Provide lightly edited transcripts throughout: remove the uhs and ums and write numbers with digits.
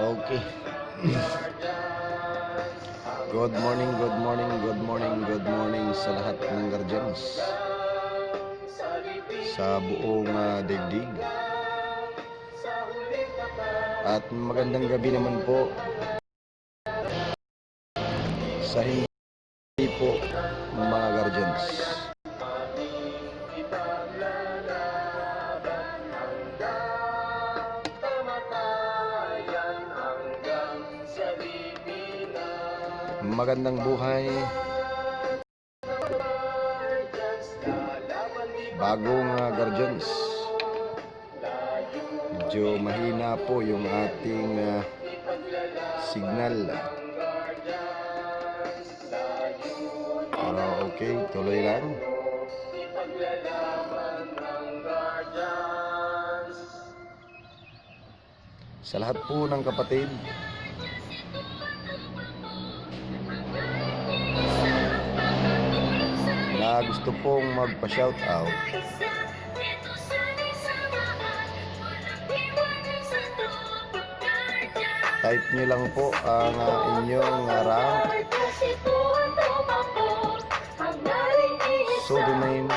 Okay. Good morning, good morning, good morning, good morning sa lahat ng guardians sa buong daigdig. At magandang gabi naman po sa hindi po mga guardians. Magandang buhay, bagong guardians. Medyo mahina po yung ating signal. Pero okay, tuloy lang. Sa lahat po ng kapatid na gusto pong magpa-shoutout, type nyo lang po ang inyong rank, pseudonym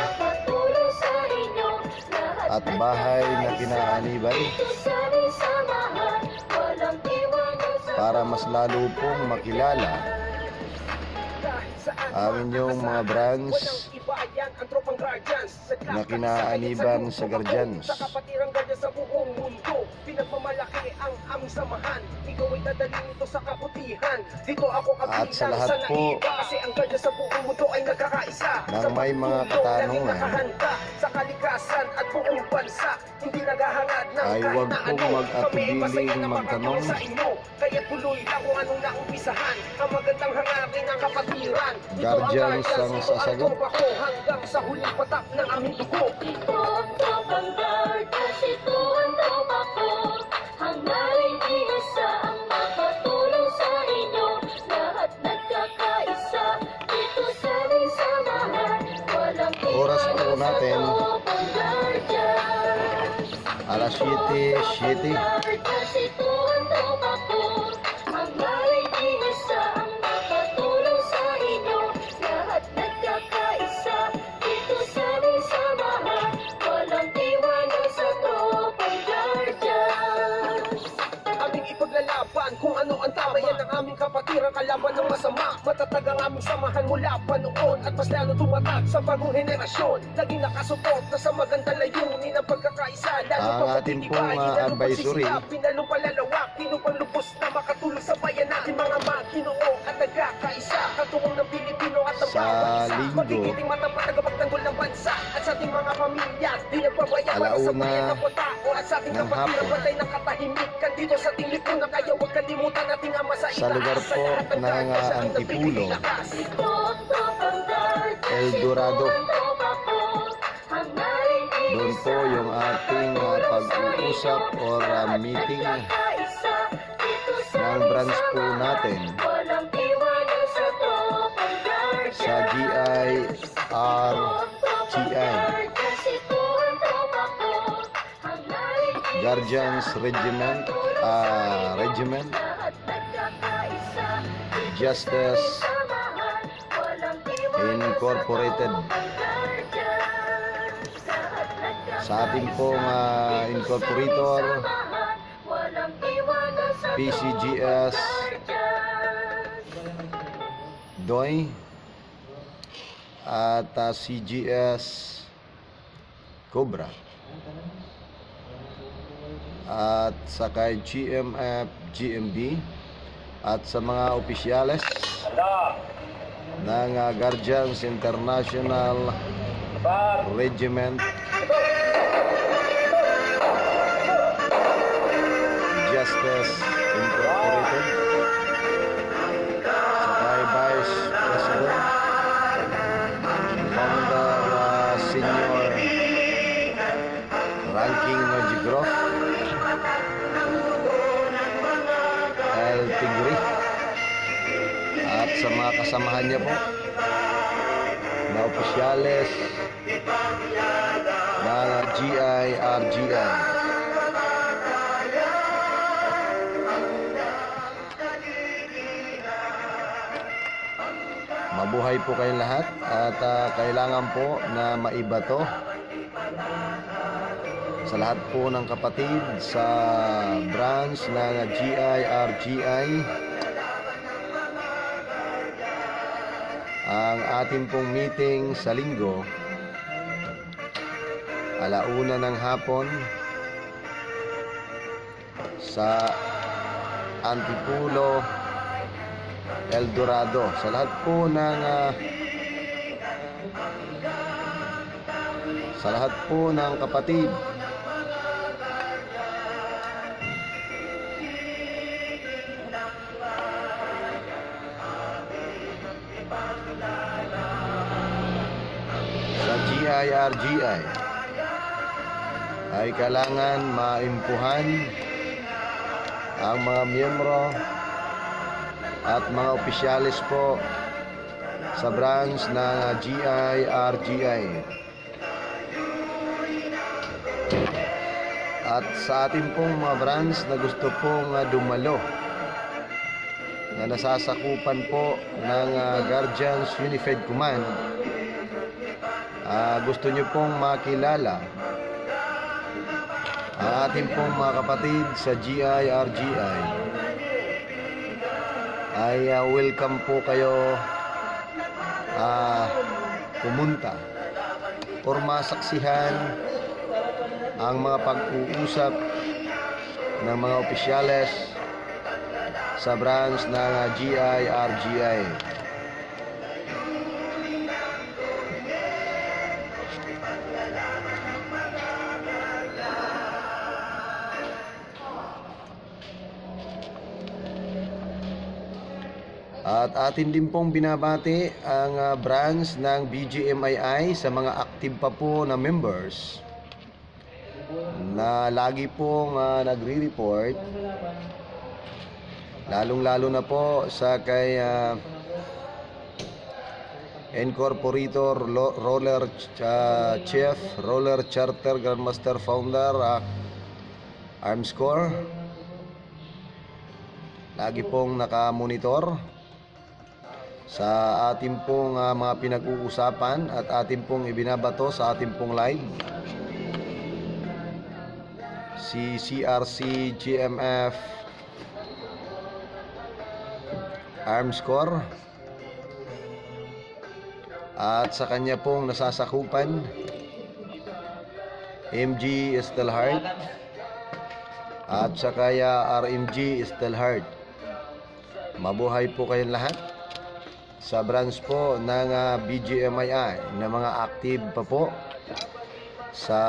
at bahay na kinaaniban para mas lalo pong makilala ang inyong mga branch na kinaaniban sa guardians. At sa lahat po ng may mga katanungan ay huwag pong mag-atubiling magtanong. Guardians ang sasagot. Hanggang sa huling patak ng aming dugo. Ito ang tropang guardians, ito ang tropa ko. Hanggang iisa ang makatulong sa inyo. Lahat nagkakaisa, dito sa ating samahan. Walang Oras po natin alas 7:07. ito ang tropa ko. Hanggang iisa ang makatulong sa inyo. Lahat nagkakaisa, dito sa ating samahan. Walang iwanan sa tropang guardians. Aming ipaglalaban kung ano ang tama. Yan ang aming kapatiran, kalaban ng masama. Matatag ang aming samahan mula pa noon at mas lalo tumatag sa bagong henerasyon. Laging nakasuporta sa magandang layunin ng pagkakaisa. Ang atin pong advisory pinalong palalawak, tinupang lubos na makatulong sa bayan natin. Mga maginoo at nagkakaisa, katungong ng Pilipino at ang sa linggo, magigiting matapat na kapagtanggol ng bansa at sa ating mga pamilya. Di nagpapaya para sa bayan ng tao at sa ating kapatiran patay ng katahimikan dito sa ating lipunan. Kaya huwag kalimutan nating ama sa sa lugar po ng Antipulo, El Dorado. Doon po yung ating pag-uusap or meeting ng branch po natin sa GIRGI, Guardians Regiment, Justice Incorporated. Sa ating pong incorporator, PCGS DOI at CGS Cobra, at sa kay GMF GMB, at sa mga opisyales ng Guardians International Regiment, Justice Incorporated, sa kay Vice President, Founder, Senior Ranking Nojigroff, El Tigre, at sa mga kasamahan niya po na opisyales ng GIRGI. Mabuhay po kayong lahat at kailangan po na maiba to sa lahat po ng kapatid sa branch ng GIRGI. Ang ating pong meeting sa linggo, 1:00 ng hapon sa Antipulo, El Dorado. Sa lahat po ng kapatid sa GIRGI ay kailangan maimpuhan ang mga miyembro at mga opisyalis po sa branch ng GIRGI. At sa ating pong mga branch na gusto pong dumalo, na nasasakupan po ng Guardians Unified Command, gusto nyo pong makilala ang ating pong mga kapatid sa GIRGI, ay welcome po kayo pumunta or masaksihan ang mga pag-uusap ng mga opisyales sa branch ng GIRGI. At atin din pong binabati ang branch ng BGMII sa mga active pa po na members na lagi pong nagre-report, lalong-lalo na po sa kay Incorporator Roller Chief, Roller Charter Grandmaster Founder, Armscore. Lagi pong nakamonitor sa ating pong mga pinag-uusapan at ating pong ibinabato sa ating pong live. Si CRC GMF Armscore at sa kanya pong nasasakupan MG Stelhart at sa kaya RMG Stelhart. Mabuhay po kayong lahat sa branch po ng BGMII na mga active pa po sa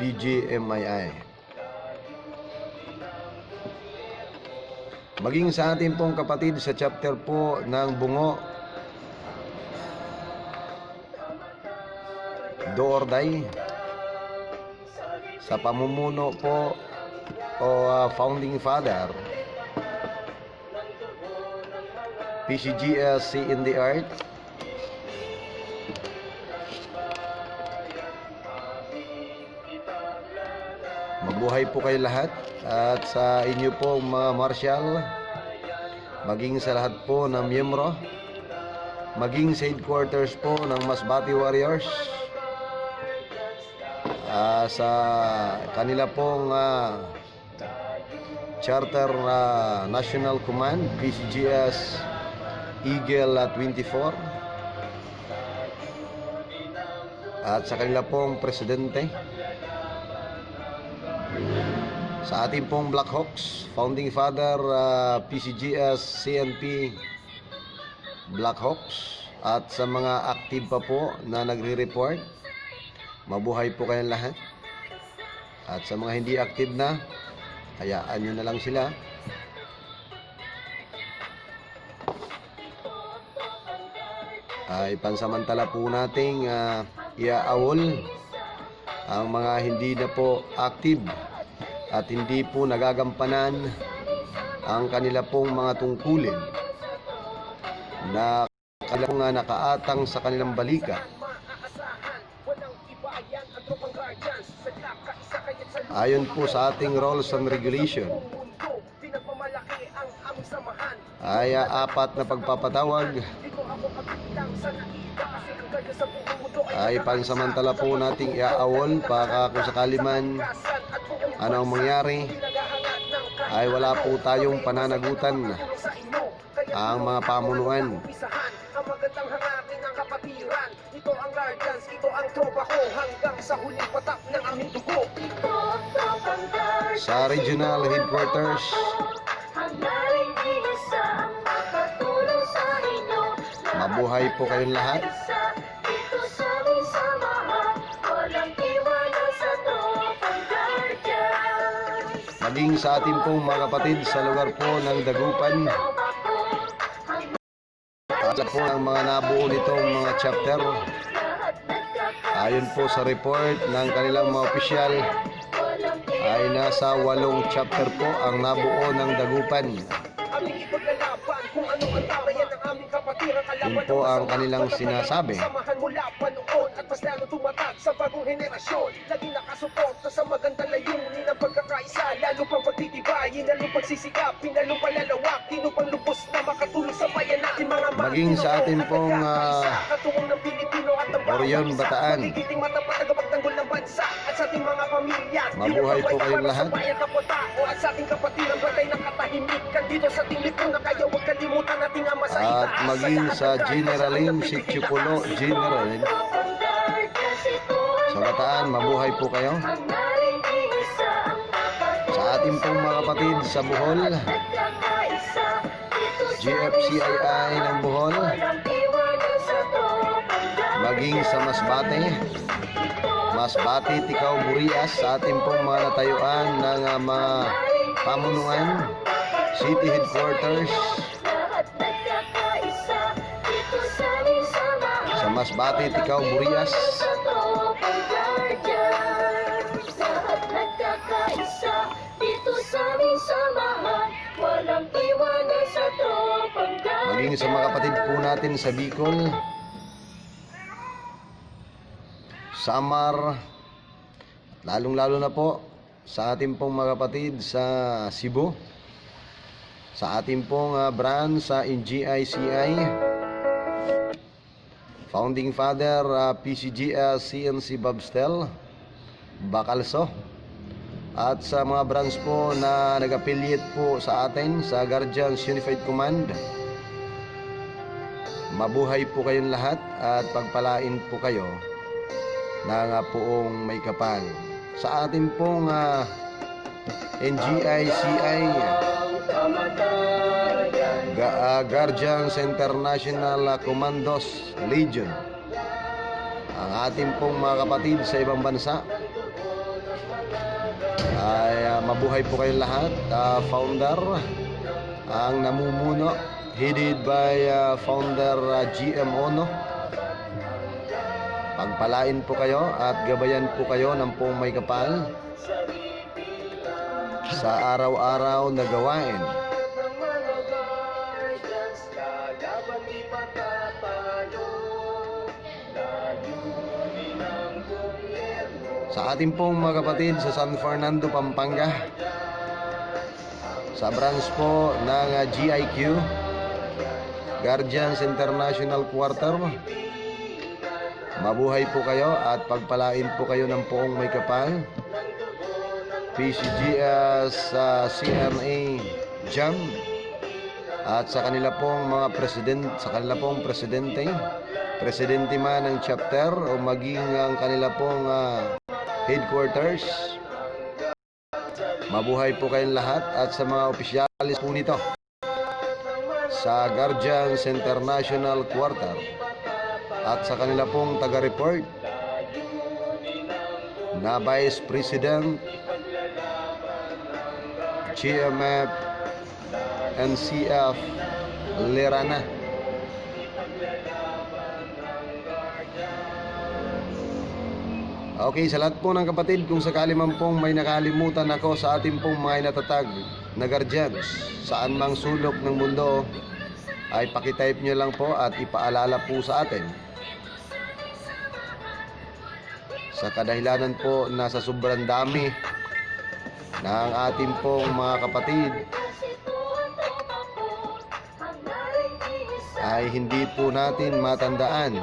BGMII. Maging sa ating pong kapatid sa chapter po ng Bungo, Do or Die, sa pamumuno po o Founding Father PCGS See in the Art, mabuhay po kayo lahat. At sa inyo po mga marshal, maging sa lahat po ng miyembro, maging sa headquarters po ng Masbate Warriors, sa kanila pong Charter National Command PCGS Eagle 24, at sa kanila pong presidente, sa ating pong Black Hawks Founding Father PCGS CNP Black Hawks, at sa mga active pa po na nagre-report, mabuhay po kayong lahat. At sa mga hindi active na, hayaan nyo na lang sila. Ay pansamantala po nating iaawol ang mga hindi na po active at hindi po nagagampanan ang kanila pong mga tungkulin na kanilang nakaatang sa kanilang balika. Ayon po sa ating rules and regulation, ay 4 na pagpapatawag ay pansamantala po nating iaawol para kung sakali man ano ang mangyari ay wala po tayong pananagutan ang mga pamunuan. Ang magandang hangarin ng kapatiran. Ito ang guardians, ito ang tropa ko. Hanggang sa huling patak ng aming dugo. Ito ang tropang guardians. Sa regional headquarters, Hanggaring iisa ang makatulong sa inyo. mabuhay po kayong lahat. Dito sa aming samahan, walang iwanan sa tropang guardians. Maging sa ating pong mga kapatid sa lugar po ng Dagupan, at po ang mga nabuo nitong mga chapter. Ayon po sa report ng kanilang mga opisyal, ay nasa 8 chapter po ang nabuo ng Dagupan. Aming ipaglalaban kung ano ang tama, yan ang aming kapatiran. Yun po ang kanilang sinasabi. Samahan mula pa noon at mas lalo tumatag sa bagong henerasyon. Laging nakasuporta sa magandang layunin ng pagkakaisa. Lalo pang pagtitibayin, lalo pagsisikapin, lalo palalawak. Tino pang lubos na makatulong sa bayan natin mga Maging sa atin pong katungong ng Pilipino at ng Orion Bataan, magigiting matapat na pagtanggol ng bansa at sa ating mga pamilya. mabuhay po kayong lahat. Sa bayan kapwa-tao at sa ating kapatiran, batay ng katahimikan dito sa ating lipunan. Kaya huwag kalimutan nating ama sa At itaas. maging sa Generalim Sitchupulo General sa Bataan, mabuhay po kayo. Hanggaring iisa ang Sa ating pong mga kapatid sa Bohol, nagkakaisa. Dito sa GFCII ng Bohol, walang iwanan sa tropang maging sa Masbate, Ticao, Burias, sa ating pong mga natayuan ng mga pamunuan, city headquarters, lahat nagkakaisa. Dito sa aming samahan, sa Masbate, Ticao, Burias, sa tropang guardians. Lahat nagkakaisa. Dito sa aming samahan, walang iwanan sa tropang guardians. maging sa mga kapatid po natin sa Bicol, Samar, lalong-lalo na po sa ating pong mga kapatid sa Cebu, sa ating pong branch sa NGICI, Founding Father PCGS CNC Babstel, Bacalso, at sa mga branch po na nag-affiliate po sa atin sa Guardians Unified Command. Mabuhay po kayong lahat at pagpalain po kayo ng poong may kapal. Sa ating pong NGICI Guardians International Commandos Legion, ang ating pong mga kapatid sa ibang bansa, ay mabuhay po kayong lahat. Founder ang namumuno, headed by Founder GM Ono. Pagpalain po kayo at gabayan po kayo ng pong may kapal sa araw-araw na gawain. Sa ating pong mga kapatid sa San Fernando, Pampanga, sa branch po ng GIQ, Guardians International Quarter, mabuhay po kayo at pagpalain po kayo ng poong may kapal. PCGS CNA JAM, at sa kanila pong mga presidente man ng chapter o maging ang kanila pong headquarters, mabuhay po kayong lahat. At sa mga opisyalis po nito sa Guardians International Quarter at sa kanila pong taga-report na Vice President, GMF, NCF Lerana. Okay, sa lahat po ng kapatid, kung sakali man pong may nakalimutan ako sa ating pong mga natatag na guardians saan mang sulok ng mundo, ay pakitype nyo lang po at ipaalala po sa atin. Sa kadahilanan po na sa sobrang dami ng ating pong mga kapatid ay hindi po natin matandaan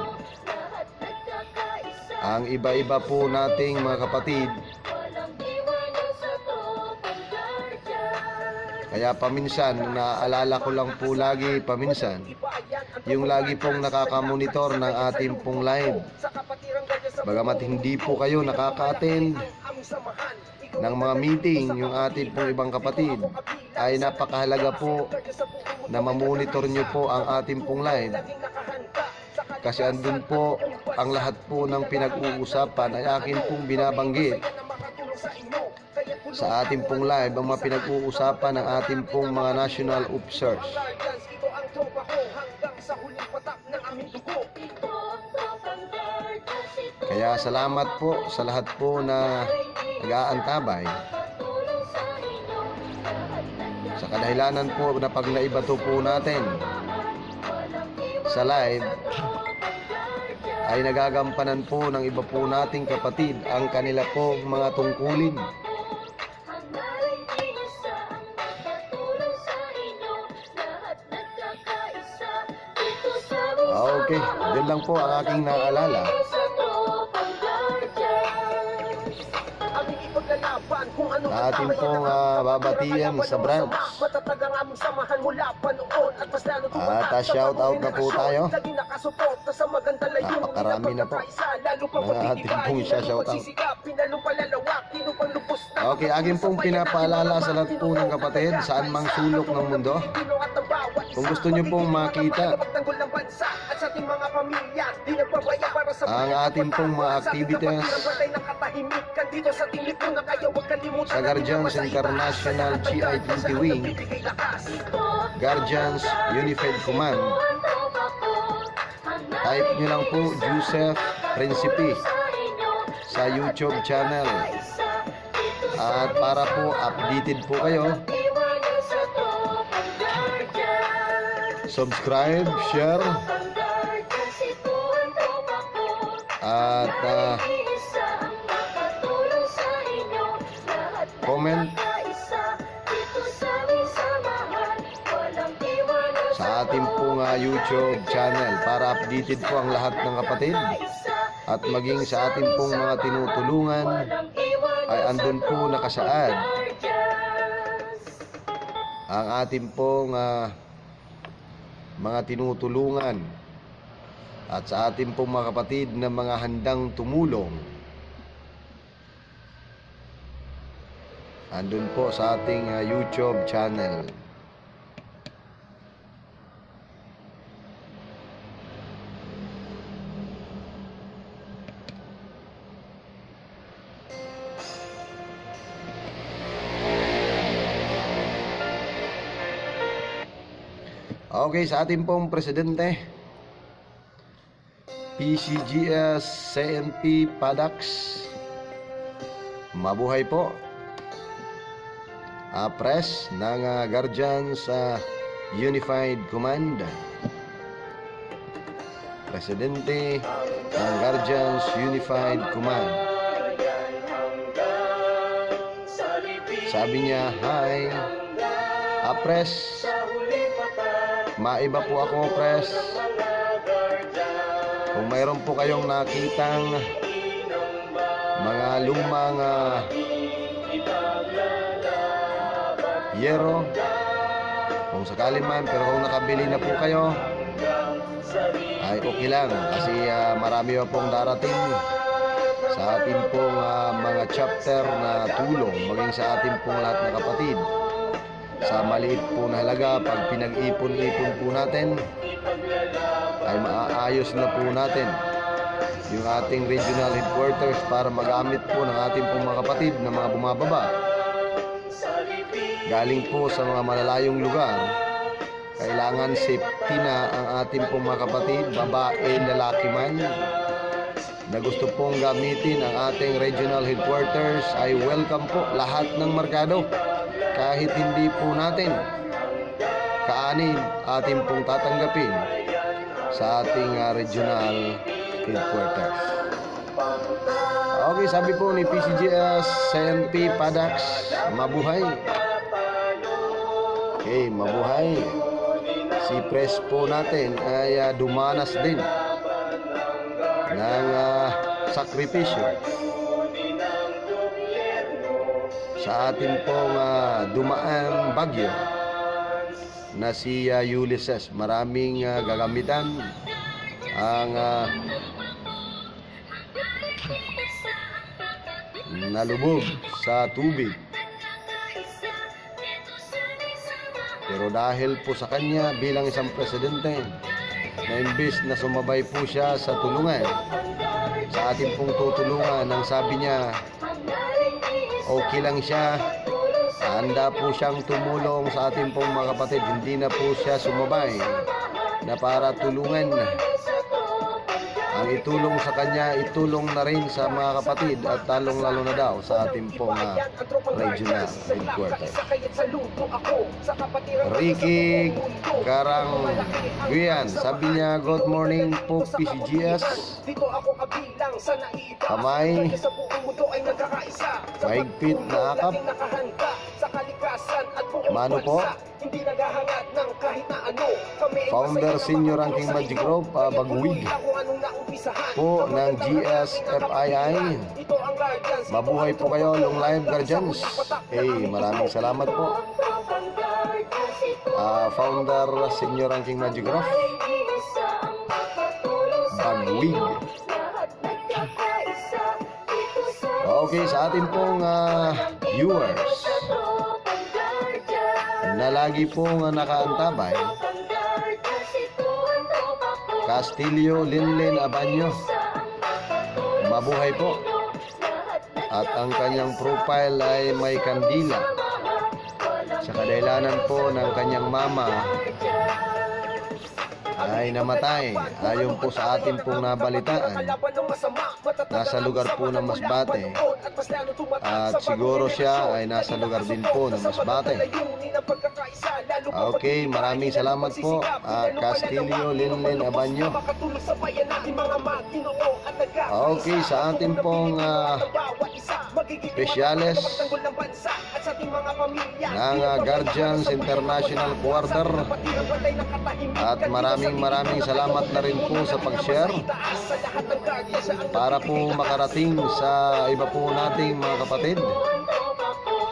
ang iba-iba po nating mga kapatid. Walang iwanan sa tropang guardian. Kaya paminsan, naaalala ko lang po lagi paminsan, yung lagi pong nakakamonitor ng ating pong live. Bagamat hindi po kayo nakaka-attend ng mga meeting, yung ating pong ibang kapatid, ay napakahalaga po na mamonitor nyo po ang ating pong live. Kasi andun po ang lahat po ng pinag-uusapan ay akin pong binabanggit sa ating pong live, ang mga pinag-uusapan ng ating pong mga national officers. Kaya salamat po sa lahat po na nag-aantabay. Sa kadahilanan po na pag naibato po natin sa live, ay nagagampanan po ng iba po nating kapatid ang kanila po mga tungkulin. Okay, yun lang po ang aking naalala. Atin pong babatian sa branch. At shout out na po tayo. Napakarami na po ng ating pong shout out. Okay, aking pong pinapaalala sa lahat po ng kapatid saan mang sulok ng mundo. Kung gusto nyo pong makita ang ating pong mga activities sa Guardians International GI20 Wing, Guardians Unified Command, type nyo lang po Joseph Principe sa YouTube channel. At para po updated po kayo, subscribe, share, at comment sa ating pong YouTube channel para updated po ang lahat ng kapatid, at maging sa ating pong mga tinutulungan ay andun po nakasaad ang ating pong mga tinutulungan, at sa ating pong mga kapatid na mga handang tumulong andun po sa ating YouTube channel. Okay, sa ating pong presidente, PCGS CNP PADAX, mabuhay po. Press ng Guardians Unified Command, presidente ng Guardians Unified Command, sabi niya, hi, press, maiba po ako, press. Kung mayroon po kayong nakitang mga lumang yero, kung sakali man, pero kung nakabili na po kayo, ay okay lang, kasi marami pa pong darating sa ating pong mga chapter na tulong, maging sa ating pong lahat na kapatid. Sa maliit po na halaga, pag pinag-ipon-ipon po natin, ay maaayos na po natin yung ating regional headquarters para magamit po ng ating pong mga kapatid na mga bumababa galing po sa mga malalayong lugar. Kailangan safety na ang ating pong mga kapatid, babae, lalaki man, na gusto pong gamitin ang ating regional headquarters ay welcome po. Lahat ng merkado, kahit hindi po natin kaanib, ating pong tatanggapin sa ating regional headquarters. Okay, sabi po ni PCGS CNP PADAX, mabuhay. Okay, mabuhay. Si press po natin ay dumanas din ng sakripisyo sa ating pong dumaan bagyo na si Ulysses. Maraming gagamitan ang nalubog sa tubig. Pero dahil po sa kanya bilang isang presidente na imbis na sumabay po siya sa tulungan, sa ating pong tutulungan, ang sabi niya okay lang siya, handa po siyang tumulong sa ating pong mga kapatid. Hindi na po siya sumabay na para tulungan. Ang itulong sa kanya, itulong na rin sa mga kapatid at talong-lalo na daw sa ating pong regional headquarters. Ricky Karangguyan, sabi niya, good morning po PCGS. Kamay, mahigpit na akap. Mano po? Founder Senior Ranking Magic Rope, Bagwig po ng GSFII. Mabuhay po kayo, long live Guardians. Maraming salamat po. Founder Senior Ranking Magic Rope, Bagwig. Okay, sa ating pong viewers na lagi pong nakaantabay, Castillo Linlin Abanyo, mabuhay po. At ang kanyang profile ay may kandila sa kadahilanan po ng kanyang mama ay namatay. Ayon po sa atin pong nabalitaan, nasa lugar po ng Masbate, at siguro siya ay nasa lugar din po ng Masbate. Okay, maraming salamat po, Castillo Linlin Abanyo. Okay, sa atin pong speciales ng Guardians International Quarter, at maraming salamat na rin po sa pag-share para po makarating sa iba po nating mga kapatid,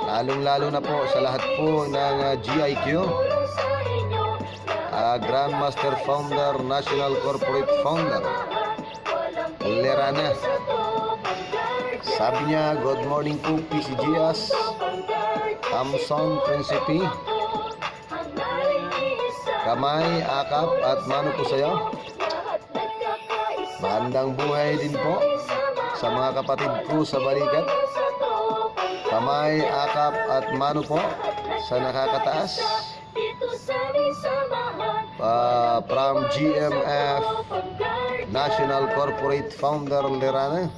lalong-lalo na po sa lahat po ng GIQ, Grandmaster Founder, National Corporate Founder Lerana. Sabi niya, good morning po PCGS, Thompson Principe. Kamay, akap at mano po sa'yo. Magandang buhay din po sa mga kapatid ko sa balikat. Kamay, akap at mano po sa nakakataas. From GMF National Corporate Founder Lerana,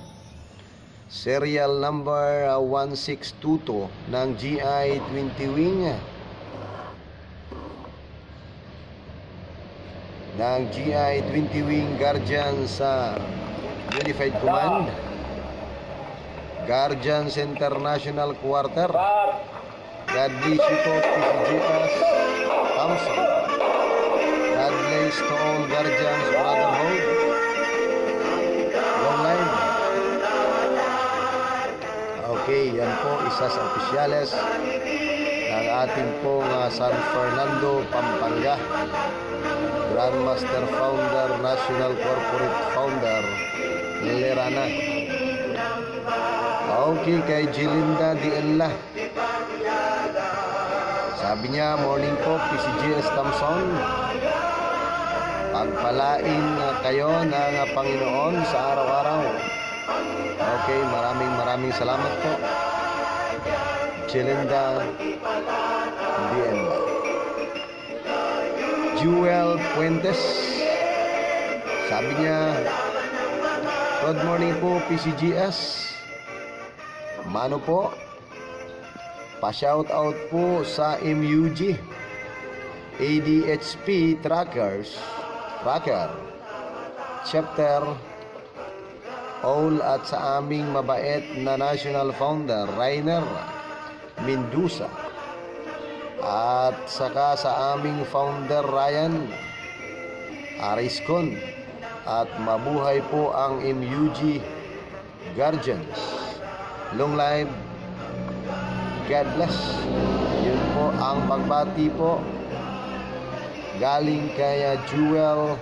serial number 1622 ng GI-20 Wing ng GI-20 Wing Guardians sa Unified Command, Guardians International Quarter. God bless you po PCGS Thompson. God bless to all Guardians Brotherhood. Long live. Okay, yan po isa sa opisyales ng ating pong San Fernando, Pampanga, Grandmaster Founder, National Corporate Founder Lerana. Okay, kay Jilinda Diella, sabi niya, morning po PCGS Thompson, pagpalain kayo ng Panginoon sa araw-araw. Okay, maraming salamat po Jilinda Diella. Jewel Puentes, sabi niya, good morning po PCGS. Mano po, pa-shoutout po sa MUG ADHP Tracker Chapter all, at sa aming mabait na National Founder Rainer Mendoza, at saka sa aming Founder Ryan Ariscon, at mabuhay po ang MUG Guardians. Long live, God bless. Yun po ang pagbati po galing kay Jewel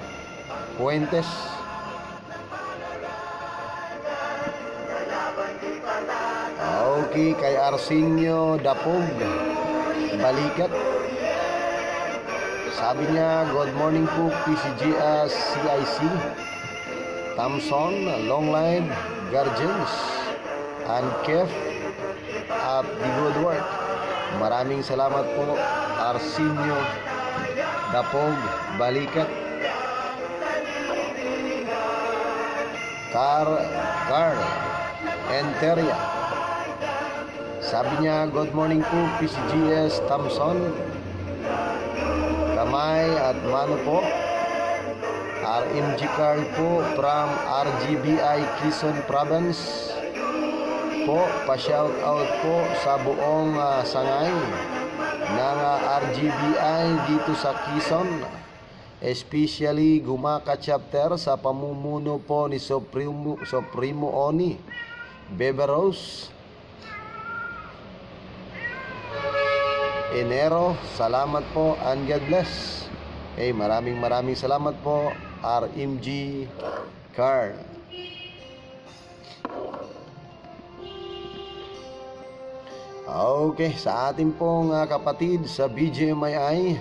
Fuentes. Okay, kay Arsenio Dapog Balikat. Sabi niya, good morning po PCGS CIC Thompson, long live, Guardians, and Kef at the good work. Maraming salamat po Arsenio Dapog Balikat. Carl Enteria. Sabi niya, good morning po PCGS Thompson, kamay at mano po. RMG Carl po from RGBI Quezon Province po, pa-shout out po sa buong sangay ng RGBI dito sa Quezon, especially Gumaka chapter sa pamumuno po ni Supremo Oni Beberos Enero. Salamat po and God bless. Okay, maraming salamat po RMG Carl. Okay, sa ating pong kapatid sa BGMI,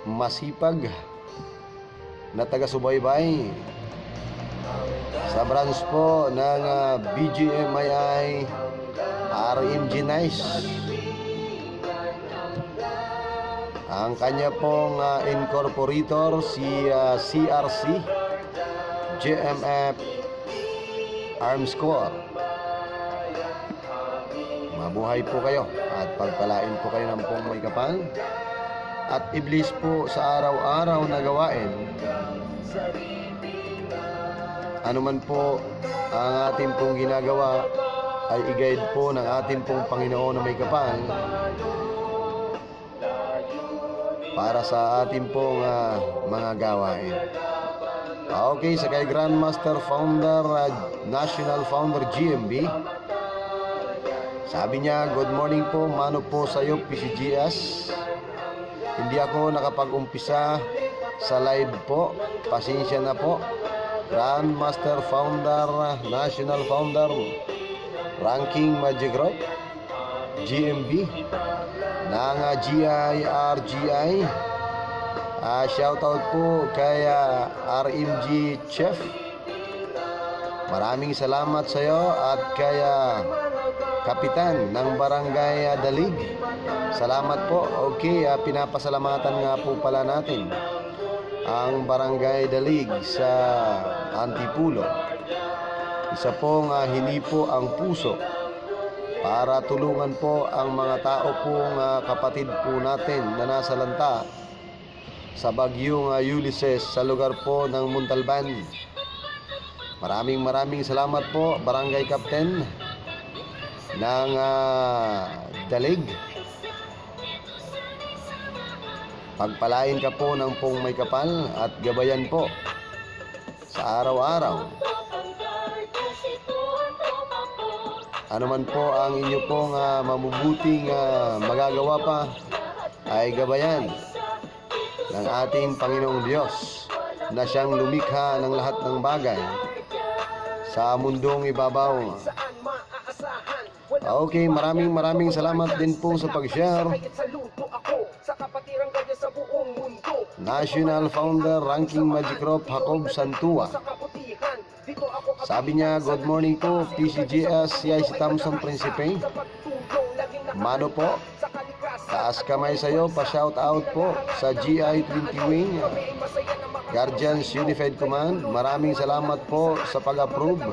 masipag na taga-subaybay sa branch po ng BGMI RMG Nice. Ang kanya pong incorporator si CRC JMF Arm Squad. Mabuhay po kayo at pagpalain po kayo ng pong may kapal at iblis po sa araw-araw na gawain. Ano man po ang ating pong ginagawa ay i-guide po ng ating pong Panginoon na may kapal para sa ating pong mga gawain. Okay, sa kay Grandmaster Founder, National Founder GMB. Sabi niya, good morning po, mano po sa iyo PCGS. Hindi ako nakapag-umpisa sa live po, pasensya na po. Grandmaster Founder, National Founder, Ranking Magic Group GMB ng GIRGI. Shoutout po kay RMG Chef. Maraming salamat sa iyo at kay Kapitan ng Barangay Dalig. Salamat po. Okay, pinapasalamatan nga po pala natin ang Barangay Dalig sa Antipulo. Isa pong hinipo ang puso para tulungan po ang mga tao pong kapatid po natin na nasa lanta sa bagyong Ulysses sa lugar po ng Montalban. Maraming salamat po Barangay Captain ng Dalig. Pagpalain ka po ng pong may kapal at gabayan po sa araw-araw. Ano man po ang inyo pong mabubuting magagawa pa ay gabayan ng ating Panginoong Diyos na siyang lumikha ng lahat ng bagay sa mundong ibabaw. Okay, maraming salamat din po sa pag-share. National Founder Ranking Magic Group Jacob Santua. Sabi niya, good morning po PCGS CIC Thompson Principe. Mano po, taas kamay sa iyo, pa-shout out po sa GI20 Wing Guardians Unified Command. Maraming salamat po sa pag-approve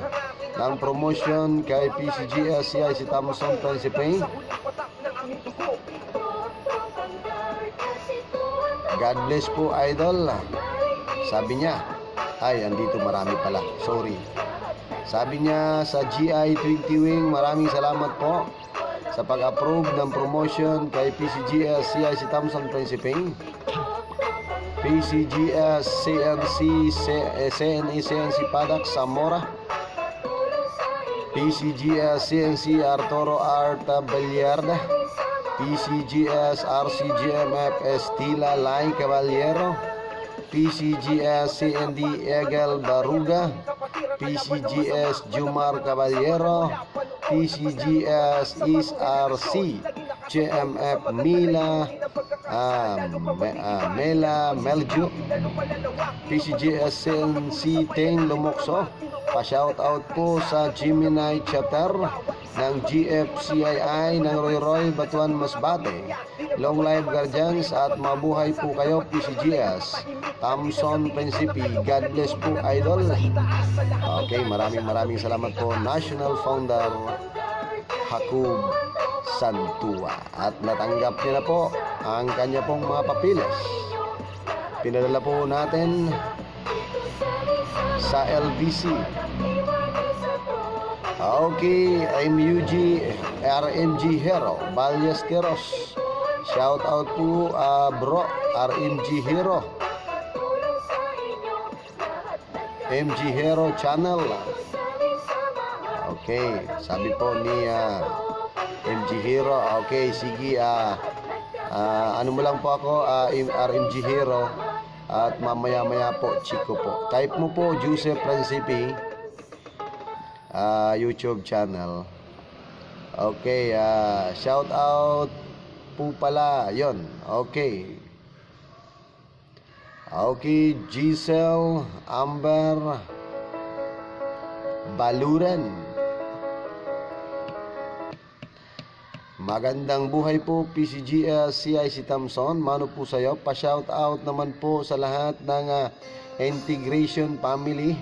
ng promotion kay PCGS CIC Thompson Principe. God bless po idol. Sabi niya, ay andito marami pala, sorry. Sabi niya sa GI20 Wing, maraming salamat po sa pag-approve ng promotion kay PCGS CIC Thompson Principe, PCGS CNC Padak Zamora, PCGS CNC Arturo Arta Ballarda, PCGS RCGMF Estila Lai Caballero, PCGS CND Egel Baruga, PCGS Jumar Caballero, PCGS RC GMF Mila Mela Melju, PCGS CNC Teng Lumokso. Pa-shoutout po sa Gemini chapter ng GFCII ng Roy Roy Batuan Masbate. Long live guardians at mabuhay po kayo PCGS. Thompson Principe, God bless po idol. Okay, maraming salamat po National Founder Hakub Santua. At natanggap niya na po ang kanya pong mga papilis. Pinadala po natin sa LBC. Okay, MUG RMG Hero Ballesteros. Shout out po bro RMG Hero, MG Hero Channel. Okay, sabi po ni MG Hero. Okay, sige, ano mo lang po ako, RMG Hero. At mamaya po Chico po. Type mo po Joseph Principe YouTube channel. Okay, shout out po pala yon. Okay, Giselle Amber Baluran. Magandang buhay po PCGS CIC Thompson. Mano po sa'yo. Pa-shout out naman po sa lahat ng Integration Family.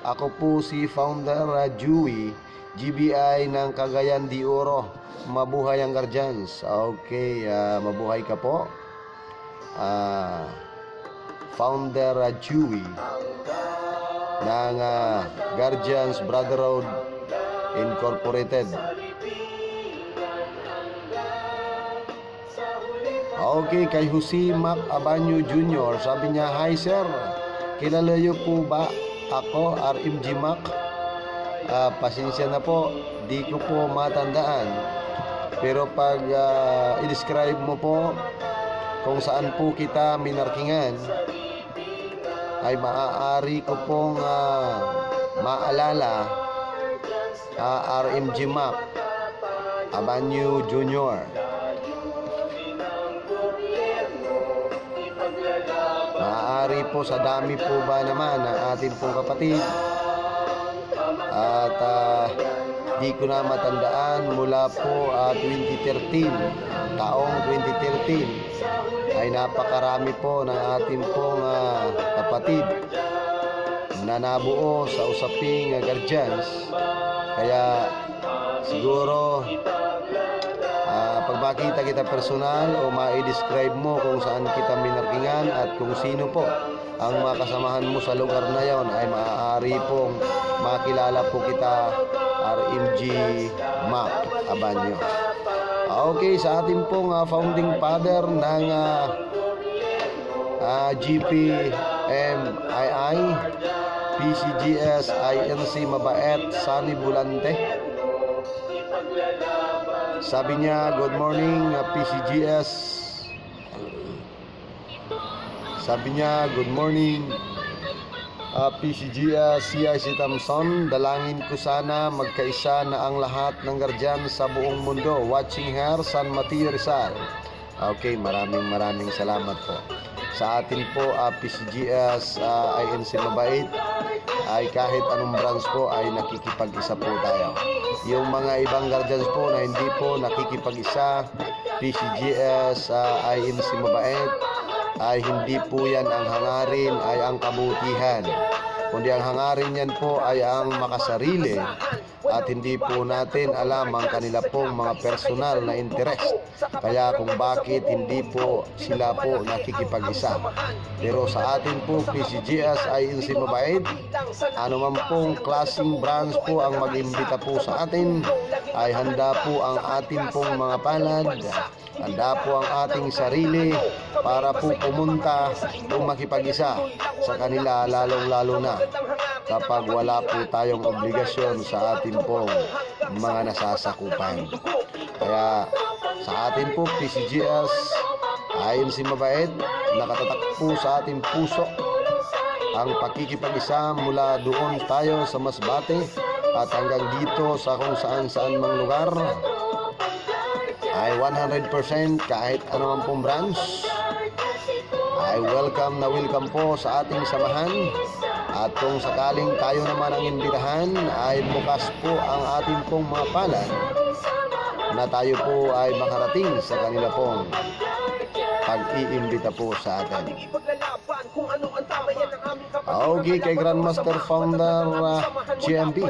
Ako po si Founder Dewey GBI ng Cagayan de Oro. Mabuhay ang guardians. Okay, mabuhay ka po. Founder Dewey ng Guardians Brotherhood Incorporated. Okay, kay Jose Mac Abanyo Jr. Sabi niya, hi sir, kilala niyo po ba ako, RMG Mac? Pasensya na po, di ko po matandaan. Pero pag i-describe mo po kung saan po kita minarkingan, ay maaari ko pong maalala RMG Mac Abanyo Jr. Maaari po sa dami po ba naman ng ating pong kapatid at di ko na matandaan mula po 2013, taong 2013 ay napakarami po ng ating pong kapatid na nabuo sa usaping guardians. Kaya siguro pag makita kita personal o ma-describe mo kung saan kita minarkingan at kung sino po ang mga kasamahan mo sa lugar na yon, ay maaari pong makilala po kita RMG Mac Abanyo. Okay, sa ating pong founding father ng GPMII PCGS INC Mabait Sunny Bulante. Sabi niya, good morning PCGS. Sabi niya, good morning PCGS CIC Thompson. Dalangin ko sana magkaisa na ang lahat ng guardian sa buong mundo. Watching her, San Mateo Rizal. Okay, maraming salamat po. Sa atin po PCGS INC Mabait ay kahit anong branch po ay nakikipag-isa po tayo. Yung mga ibang guardians po na hindi po nakikipag-isa, PCGS INC Mabait, ay hindi po yan ang hangarin, ay ang kabutihan. Kundi ang hangarin yan po ay ang makasarili at hindi po natin alam ang kanila pong mga personal na interest. Kaya kung bakit hindi po sila po nakikipag-isa. Pero sa atin po PCGS INC Mabait, anuman pong klaseng branch po ang mag-imbita po sa atin, ay handa po ang ating pong mga palad, handa po ang ating sarili para po pumunta o makipag-isa sa kanila, lalong-lalo na kapag wala po tayong obligasyon sa ating pong mga nasasakupan. Kaya sa atin po, PCGS, ayon si Mabait, nakatatak po sa ating puso ang pakikipag-isa mula doon tayo sa Masbate at hanggang dito sa kung saan-saan mang lugar ay 100% kahit anuman pong branch ay welcome po sa ating samahan. At kung sakaling tayo naman ang imbitahan ay bukas po ang ating pong mga palad na tayo po ay makarating sa kanila pong pag-iimbita po sa atin. Okay, kay Grandmaster Founder GMB.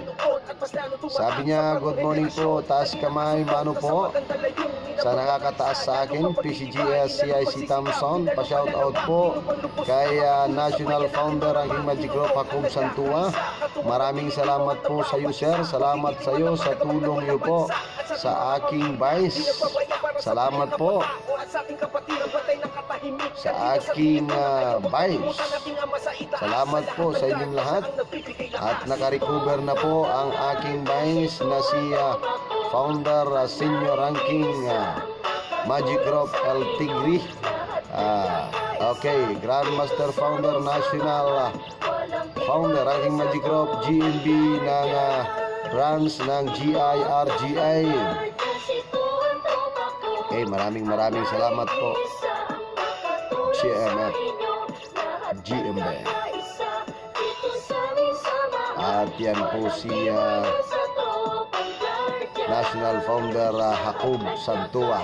Sabi niya, good morning po, taas kamay, mano po. Sa nakakataas sa akin, PCGS CIC Thompson, pa-shoutout po kay National Founder Ranking Magic Group Hakob Santua. Maraming salamat po sa iyo, sir. Salamat sa iyo sa tulong niyo po sa aking vice. Salamat po sa aking vice. Salamat po sa inyong lahat. At nakarecover na po ang aking vice na si Founder Senior Ranking Magic Group El Tigri. Okay, Grandmaster Founder National Founder Ranking Magic Group GMB ng branch ng GIRGI. Okay, maraming salamat po GMF GMB. At yan po si National Founder Hakob Santua.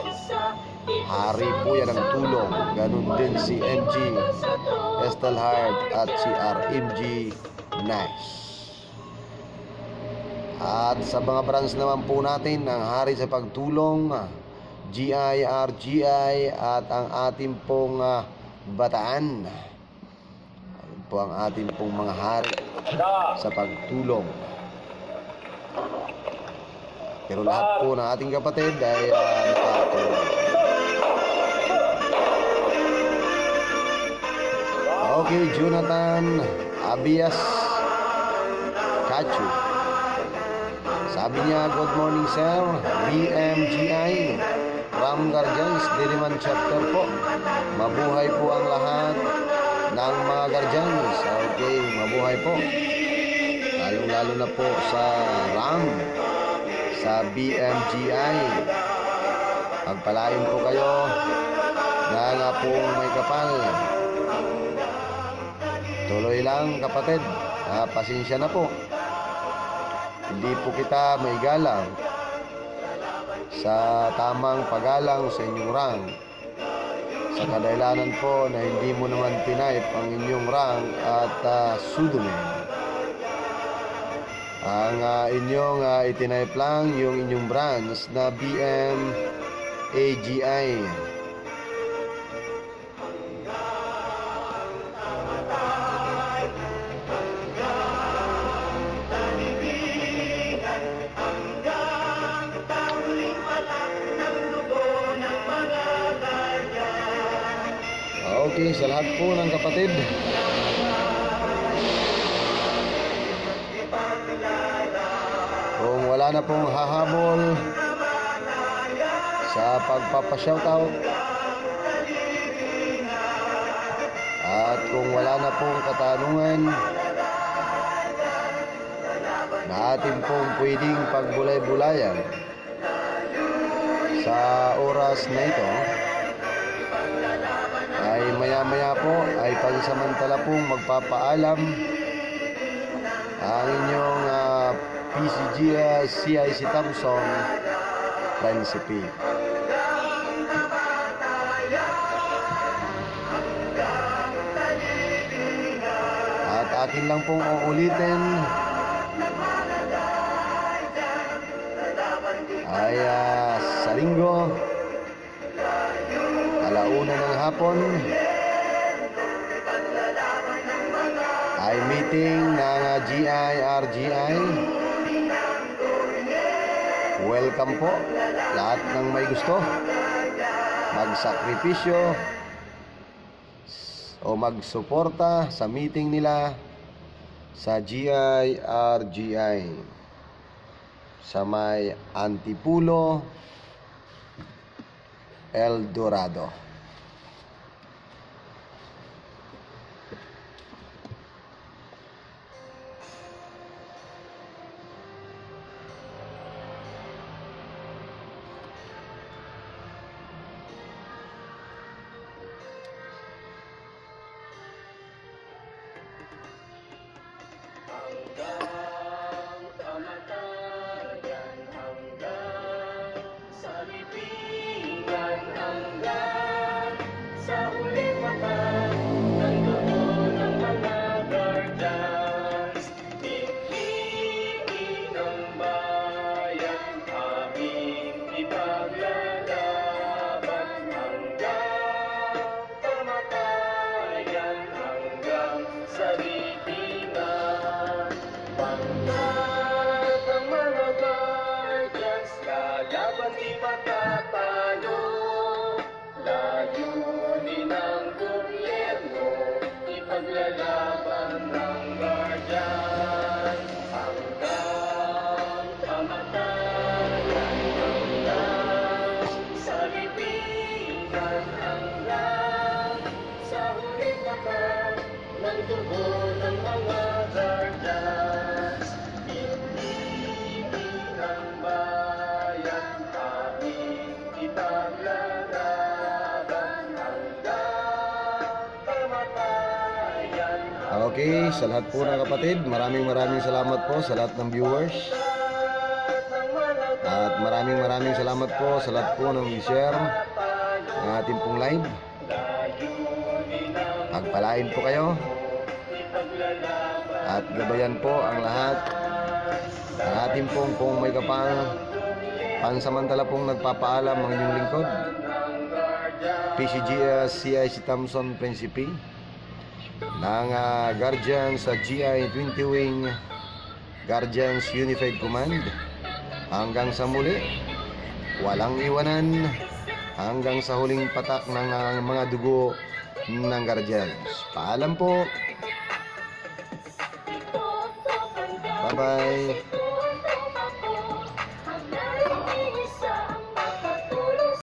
Hari po yan ang tulong. Ganun din si MG Estelhard at si RMG Nice. At sa mga branch naman po natin ang hari sa pagtulong, GIRGI at ang ating pong Bataan. Ayun po ang ating pong mga hari sa pagtulong. Pero lahat po ng ating kapatid ay nakatulong. Okay, Jonathan Abias Kachu. Sabi niya, good morning sir, BMGI Ram Guardians, Diliman Chapter po. Mabuhay po ang lahat ng mga Guardians. Okay, mabuhay po. Lalo na po sa Ram, sa BMGI. Pagpalain po kayo na nga pong may kapal. Tuloy lang kapatid, pasensya na po. Hindi po kita maigalang sa tamang paggalang sa inyong rank, sa kadahilanan po na hindi mo naman tinipe ang inyong rank at pseudonym. Ang inyong itinipe lang yung inyong branch na BMAGI. Okay, sa lahat po ng kapatid, kung wala na pong hahabol sa pagpapashoutout at kung wala na pong katanungan na atin pong pwedeng pagbulay-bulayan sa oras na ito, ay maya-maya po ay pansamantala pong magpapaalam ang inyong PCGS CIC Thompson Prinsipe. At akin lang pong uulitin ay sa linggo, alauna ng hapon, ay meeting ng GIRGI. Welcome po lahat ng may gusto magsakripisyo o magsuporta sa meeting nila sa GIRGI. sa may Antipulo, El Dorado. Hanggang kamatayan, hanggang sa libingan, hanggang sa huling mata ng dugo ng mga guardians. Pipigin ng bayan, aming ipaglalaban hanggang kamatayan, hanggang sa libingan. Pangkat ang mga guardians, lalaban di matatalo. Layunin ng gobyerno, ipaglalaban ng guardian. Hanggang kamatayan, hanggang sa libingan, hanggang sa huling mata ng dugo ng mga guardians. Pipigin ng bayan, aming ipaglalaban hanggang kamatayan. Okay, sa lahat po ng kapatid, maraming salamat po sa lahat ng viewers. At maraming salamat po sa lahat po ng i-share ng ating pong live. Pagpalain po kayo. At gabayan po ang lahat ng ating pong may kapal. Pansamantala pong nagpapaalam ang inyong lingkod, PCGS CIC Thompson Principe ng Guardians sa GI 20 Wing Guardians Unified Command. Hanggang sa muli, walang iwanan, hanggang sa huling patak ng mga dugo ng Guardians. Paalam po. Bye-bye.